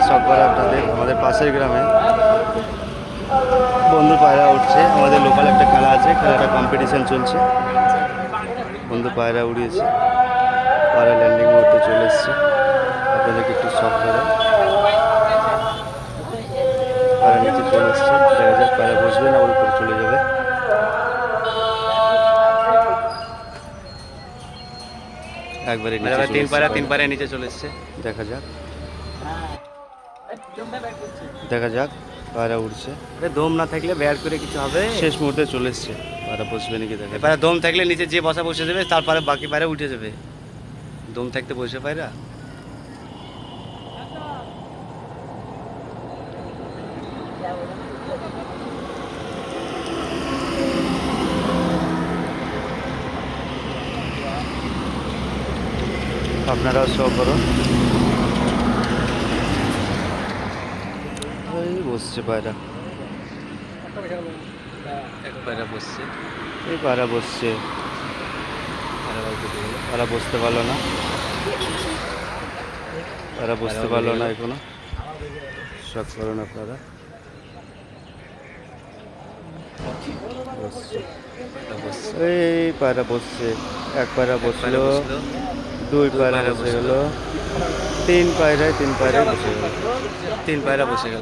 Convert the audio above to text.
শখ করে আপনাদের আমাদের পাশের গ্রামে বন্ধু পায়রা উঠছে। আমাদের লোকাল একটা খেলা আছে, খেলাটা কম্পিটিশন চলছে। বন্ধু পায়রা উড়িয়েছে, পায়রা ল্যান্ডিং করতে চলে এসছে। আপনাদেরকে একটু শখ করে পায়রা নিচে চলে এসছে। দেখা যাক পায়রা বসবে না ওর উপরে চলে যাবে। একবারে নিচে তিন পায়রা নিচে চলে এসছে। দেখা যাক, দেখা যাক পায়রা উঠছে। দম না থাকলে বেয়ার করে কিছু হবে। শেষ মুহূর্তে চলে এসছে, পায়রা বসবে নাকি দেখা যাক। পায়রা দম থাকলে নিচে যে বসে যাবে, তারপরে বাকি পায়রা উঠে যাবে। দম থাকতে বসে পায়রা। আপনারাও শো করুন। এই বসছে পায়রা, এক পায়রা বসছে, এই পায়রা বসছে। পায়রা বসতে পারলো না, পায়রা বসতে পারলো না এখনো। শখ করুন আপনারা। এই পায়রা বসছে, এক পায়রা বসলো, দুই পায়রা বসে গেল, তিন পায়রায় বসে গেল। তিন পায়রা বসে গেল।